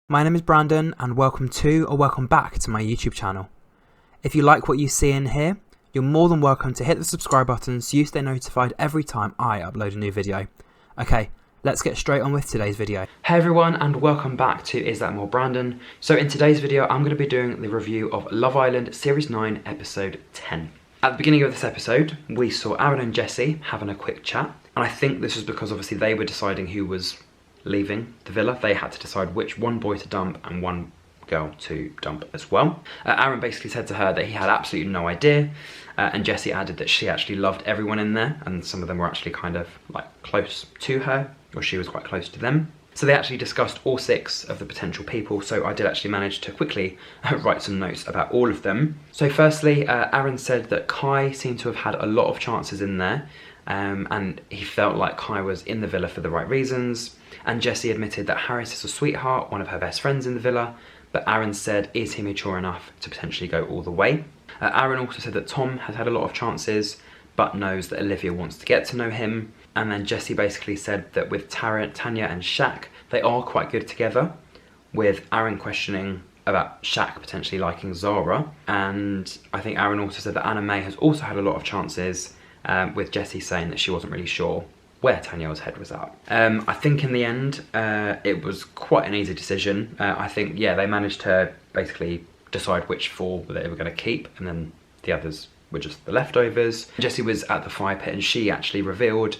My name is Brandon and welcome to or welcome back to my YouTube channel. If you like what you see in here, you're more than welcome to hit the subscribe button so you stay notified every time I upload a new video. Okay, let's get straight on with today's video. Hey everyone and welcome back to Is That More Brandon. So in today's video I'm going to be doing the review of Love Island Series 9 episode 10. At the beginning of this episode we saw Aaron and Jessie having a quick chat, and I think this was because obviously they were deciding who was leaving the villa. They had to decide which one boy to dump and one girl to dump as well. Aaron basically said to her that he had absolutely no idea, and Jessie added that she actually loved everyone in there and some of them were actually kind of like close to her, or she was quite close to them. So they actually discussed all 6 of the potential people, so I did actually manage to quickly write some notes about all of them. So firstly, Aaron said that Kai seemed to have had a lot of chances in there, and he felt like Kai was in the villa for the right reasons. And Jessie admitted that Harris is a sweetheart, one of her best friends in the villa, but Aaron said, is he mature enough to potentially go all the way? Aaron also said that Tom has had a lot of chances, but knows that Olivia wants to get to know him. And then Jessie basically said that with Tanya and Shaq, they are quite good together, with Aaron questioning about Shaq potentially liking Zara. And I think Aaron also said that Anna May has also had a lot of chances, with Jessie saying that she wasn't really sure where Tanya's head was at. I think in the end, it was quite an easy decision. I think, yeah, they managed to basically decide which 4 they were going to keep, and then the others were just the leftovers. Jessie was at the fire pit and she actually revealed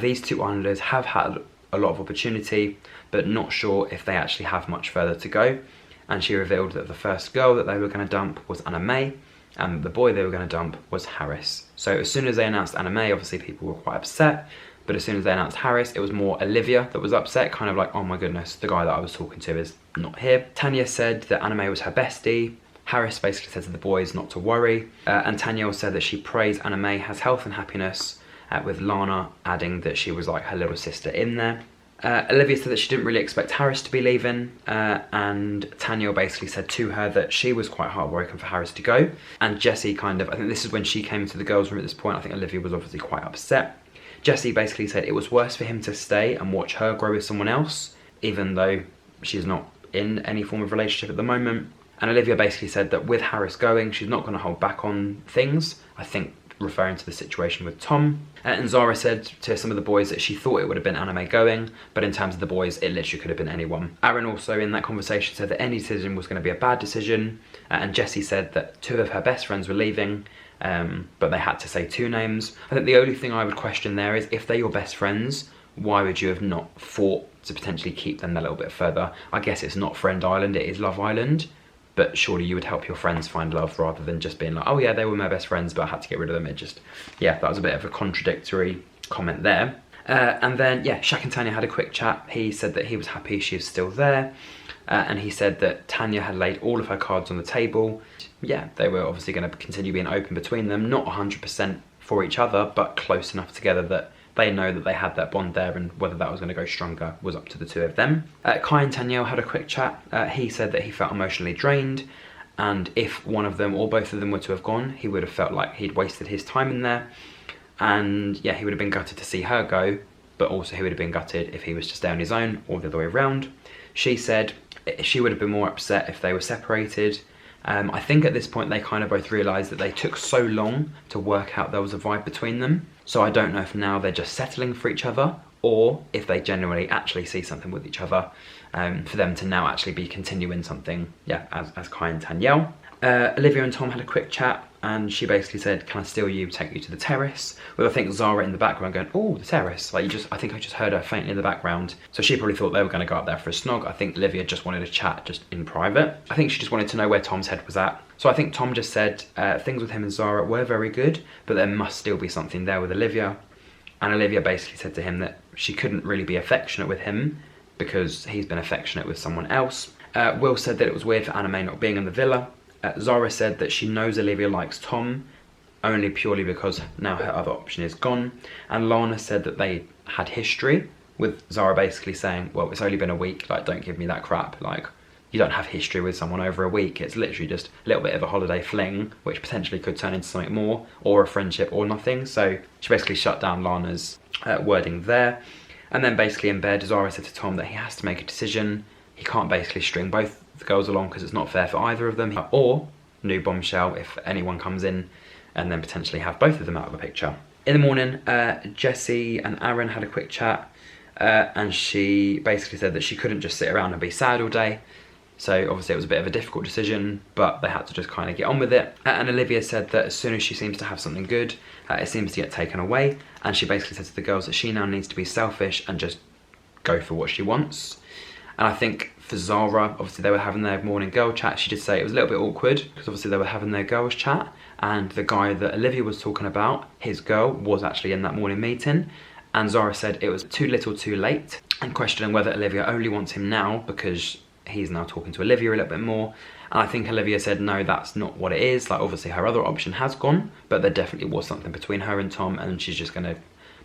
these 2 islanders have had a lot of opportunity, but not sure if they actually have much further to go. And she revealed that the first girl that they were going to dump was Anna May, and the boy they were going to dump was Harris. So as soon as they announced Anna May, obviously people were quite upset. But as soon as they announced Harris, it was more Olivia that was upset, kind of like, oh my goodness, the guy that I was talking to is not here. Tanya said that Anna May was her bestie. Harris basically said to the boys not to worry. And Tanya said that she prays Anna May has health and happiness, with Lana adding that she was like her little sister in there. Olivia said that she didn't really expect Harris to be leaving, and Tanya basically said to her that she was quite heartbroken for Harris to go. And Jessie kind of, I think this is when she came into the girls' room at this point, I think Olivia was obviously quite upset. Jessie basically said it was worse for him to stay and watch her grow with someone else, even though she's not in any form of relationship at the moment. And Olivia basically said that with Harris going, she's not going to hold back on things, I think referring to the situation with Tom. And Zara said to some of the boys that she thought it would have been Anna May going, but in terms of the boys, it literally could have been anyone. Aaron also in that conversation said that any decision was going to be a bad decision, and Jessie said that 2 of her best friends were leaving, but they had to say 2 names. I think the only thing I would question there is, if they're your best friends, why would you have not fought to potentially keep them a little bit further? I guess it's not Friend Island, it is Love Island, but surely you would help your friends find love rather than just being like, oh yeah, they were my best friends, but I had to get rid of them. It just, yeah, that was a bit of a contradictory comment there. And then, yeah, Shaq and Tanya had a quick chat. He said that he was happy she is still there. And he said that Tanya had laid all of her cards on the table. Yeah, they were obviously going to continue being open between them, not 100% for each other, but close enough together that they know that they had that bond there, and whether that was going to go stronger was up to the 2 of them. Kai and Tanya had a quick chat. He said that he felt emotionally drained, and if one of them or both of them were to have gone, he would have felt like he'd wasted his time in there. And yeah, he would have been gutted to see her go, but also he would have been gutted if he was to stay on his own, or the other way around. She said she would have been more upset if they were separated. I think at this point they kind of both realised that they took so long to work out there was a vibe between them. So I don't know if now they're just settling for each other, or if they genuinely actually see something with each other, for them to now actually be continuing something, yeah, as Kai and Tanyel. Olivia and Tom had a quick chat, and she basically said, can I steal you, take you to the terrace? With I think Zara in the background going, oh, the terrace. Like I think I just heard her faintly in the background. So she probably thought they were going to go up there for a snog. I think Olivia just wanted to chat just in private. I think she just wanted to know where Tom's head was at. So I think Tom just said things with him and Zara were very good, but there must still be something there with Olivia. And Olivia basically said to him that she couldn't really be affectionate with him because he's been affectionate with someone else. Will said that it was weird for Anna May not being in the villa. Zara said that she knows Olivia likes Tom, only purely because now her other option is gone. And Lana said that they had history, with Zara basically saying, well, it's only been a week, like, don't give me that crap. Like, you don't have history with someone over a week. It's literally just a little bit of a holiday fling, which potentially could turn into something more, or a friendship, or nothing. So she basically shut down Lana's wording there. And then basically in bed, Zara said to Tom that he has to make a decision he can't basically string both the girls along because it's not fair for either of them, or new bombshell if anyone comes in and then potentially have both of them out of the picture. In the morning, Jessie and Aaron had a quick chat, and she basically said that she couldn't just sit around and be sad all day. So obviously it was a bit of a difficult decision, but they had to just kind of get on with it. And Olivia said that as soon as she seems to have something good, it seems to get taken away. And she basically said to the girls that she now needs to be selfish and just go for what she wants. And I think for Zara, obviously they were having their morning girl chat. She did say it was a little bit awkward because obviously they were having their girls chat, and the guy that Olivia was talking about, his girl, was actually in that morning meeting. And Zara said it was too little too late, and questioning whether Olivia only wants him now because he's now talking to Olivia a little bit more. And I think Olivia said no, that's not what it is. Like, obviously her other option has gone, but there definitely was something between her and Tom, and she's just gonna,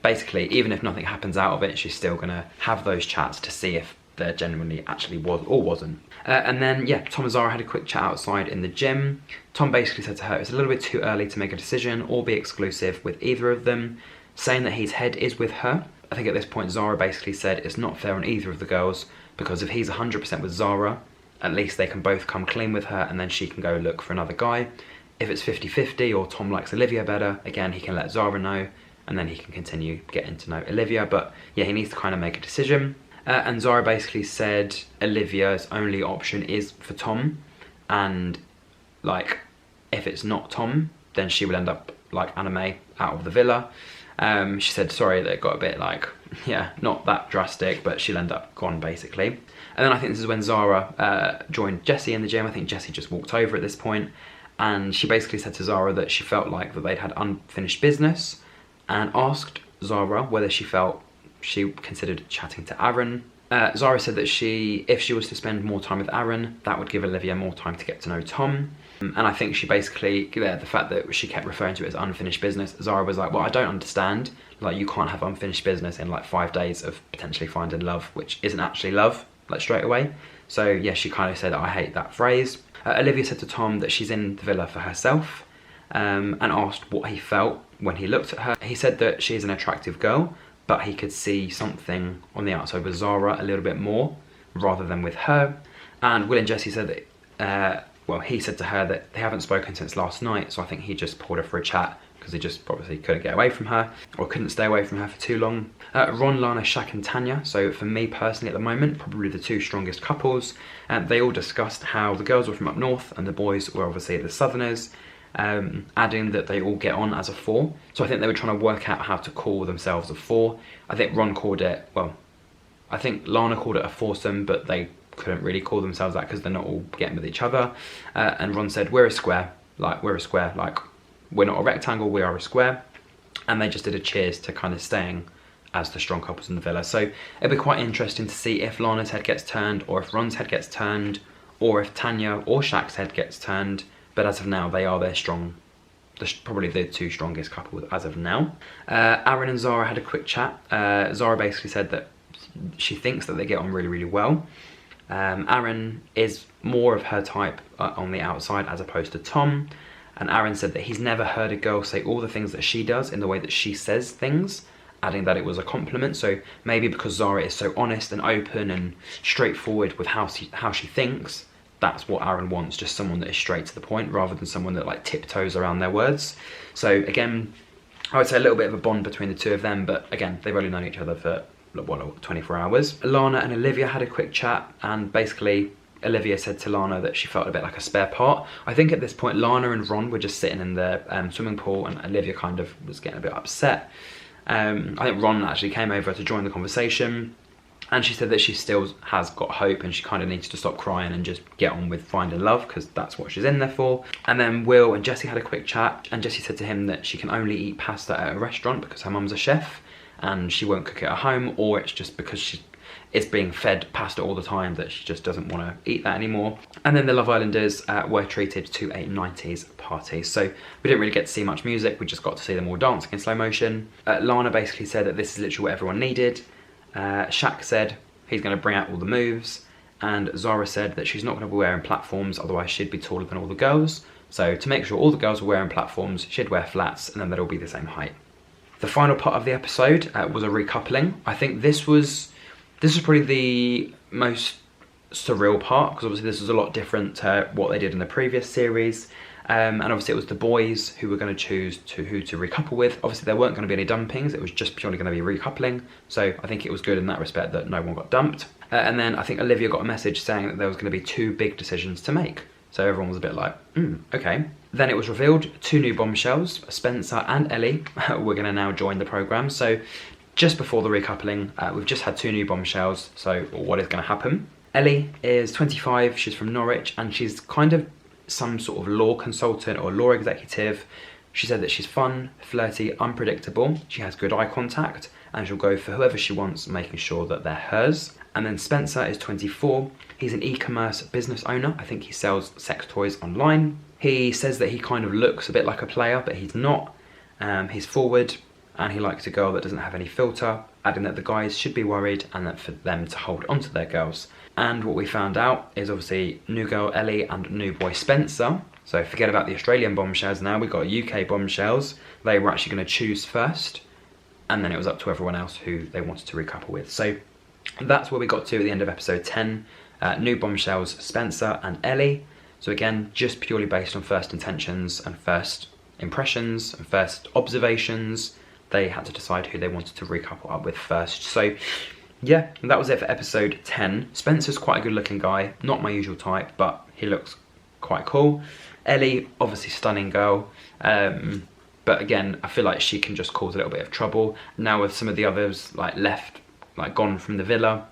basically, even if nothing happens out of it, she's still gonna have those chats to see if there genuinely actually was or wasn't. And then, yeah, Tom and Zara had a quick chat outside in the gym. Tom basically said to her it's a little bit too early to make a decision or be exclusive with either of them, saying that his head is with her. I think at this point Zara basically said it's not fair on either of the girls, because if he's 100% with Zara, at least they can both come clean with her and then she can go look for another guy. If it's 50-50 or Tom likes Olivia better, again, he can let Zara know and then he can continue getting to know Olivia. But yeah, he needs to kind of make a decision. And Zara basically said Olivia's only option is for Tom, and like, if it's not Tom, then she will end up like Anime out of the villa. She said sorry that it got a bit like, yeah, not that drastic, but she'll end up gone basically. And then I think this is when Zara joined Jessie in the gym. I think Jessie just walked over at this point, and she basically said to Zara that she felt like that they'd had unfinished business, and asked Zara whether she felt she considered chatting to Aaron. Zara said that if she was to spend more time with Aaron, that would give Olivia more time to get to know Tom. And I think she basically, the fact that she kept referring to it as unfinished business, Zara was like, well, I don't understand. Like, you can't have unfinished business in like 5 days of potentially finding love, which isn't actually love, like straight away. So yeah, she kind of said, I hate that phrase. Olivia said to Tom that she's in the villa for herself, and asked what he felt when he looked at her. He said that she is an attractive girl, but he could see something on the outside with Zara a little bit more rather than with her. And Will and Jessie said that, well, he said to her that they haven't spoken since last night, so I think he just pulled her for a chat because he just obviously couldn't get away from her, or couldn't stay away from her for too long. Ron, Lana, Shaq and Tanya, so for me personally at the moment, probably the 2 strongest couples. They all discussed how the girls were from up north and the boys were obviously the southerners, adding that they all get on as a 4. So I think they were trying to work out how to call themselves a 4. I think Ron called it, well, I think Lana called it a foursome, but they couldn't really call themselves that because they're not all getting with each other. And Ron said, we're a square, like we're not a rectangle, we are a square. And they just did a cheers to kind of staying as the strong couples in the villa. So it'll be quite interesting to see if Lana's head gets turned, or if Ron's head gets turned, or if Tanya or Shaq's head gets turned. But as of now, they are probably the 2 strongest couples as of now. Aaron and Zara had a quick chat. Zara basically said that she thinks that they get on really, really well. Aaron is more of her type on the outside as opposed to Tom. And Aaron said that he's never heard a girl say all the things that she does in the way that she says things, adding that it was a compliment. So maybe because Zara is so honest and open and straightforward with how she thinks, that's what Aaron wants, just someone that is straight to the point rather than someone that like tiptoes around their words. So again, I would say a little bit of a bond between the 2 of them, but again, they've only known each other for 24 hours. Lana and Olivia had a quick chat, and basically Olivia said to Lana that she felt a bit like a spare part. I think at this point Lana and Ron were just sitting in the swimming pool, and Olivia kind of was getting a bit upset. I think Ron actually came over to join the conversation, and she said that she still has got hope and she kind of needs to stop crying and just get on with finding love, because that's what she's in there for. And then Will and Jessie had a quick chat, and Jessie said to him that she can only eat pasta at a restaurant because her mum's a chef and she won't cook it at home, or it's just because it's being fed pasta all the time that she just doesn't want to eat that anymore. And then the Love Islanders were treated to a 90s party. So we didn't really get to see much music, we just got to see them all dancing in slow motion. Lana basically said that this is literally what everyone needed. Shaq said he's going to bring out all the moves, and Zara said that she's not going to be wearing platforms, otherwise she'd be taller than all the girls. So to make sure all the girls were wearing platforms, she'd wear flats, and then they'd all be the same height. The final part of the episode was a recoupling. I think this was probably the most surreal part, because obviously this was a lot different to what they did in the previous series. And obviously it was the boys who were going to choose who to recouple with. Obviously there weren't going to be any dumpings, it was just purely going to be recoupling. So I think it was good in that respect that no one got dumped. And then I think Olivia got a message saying that there was going to be 2 big decisions to make. So everyone was a bit like, okay. Then it was revealed 2 new bombshells, Spencer and Ellie, were going to now join the programme. So just before the recoupling, we've just had 2 new bombshells. So what is going to happen? Ellie is 25, she's from Norwich, and she's kind of some sort of law consultant or law executive. She said that she's fun, flirty, unpredictable, she has good eye contact, and she'll go for whoever she wants, making sure that they're hers. And then Spencer is 24, he's an e-commerce business owner. I think he sells sex toys online. He says that he kind of looks a bit like a player, but he's not. He's forward, and he likes a girl that doesn't have any filter, adding that the guys should be worried and that for them to hold on to their girls. And what we found out is obviously new girl Ellie and new boy Spencer. So forget about the Australian bombshells now, we've got UK bombshells. They were actually going to choose first, and then it was up to everyone else who they wanted to recouple with. So that's where we got to at the end of episode 10. New bombshells, Spencer and Ellie. So again, just purely based on first intentions and first impressions and first observations, they had to decide who they wanted to recouple up with first. So yeah, that was it for episode 10. Spencer's quite a good looking guy, not my usual type, but he looks quite cool. Ellie, obviously stunning girl, but again, I feel like she can just cause a little bit of trouble. Now with some of the others gone from the villa,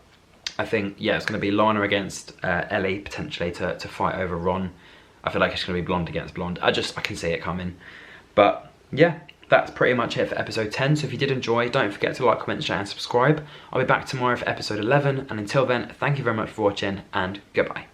I think, yeah, it's going to be Lana against Ellie, potentially, to fight over Ron. I feel like it's going to be blonde against blonde. I can see it coming. But yeah, that's pretty much it for episode 10. So if you did enjoy, don't forget to like, comment, share and subscribe. I'll be back tomorrow for episode 11. And until then, thank you very much for watching and goodbye.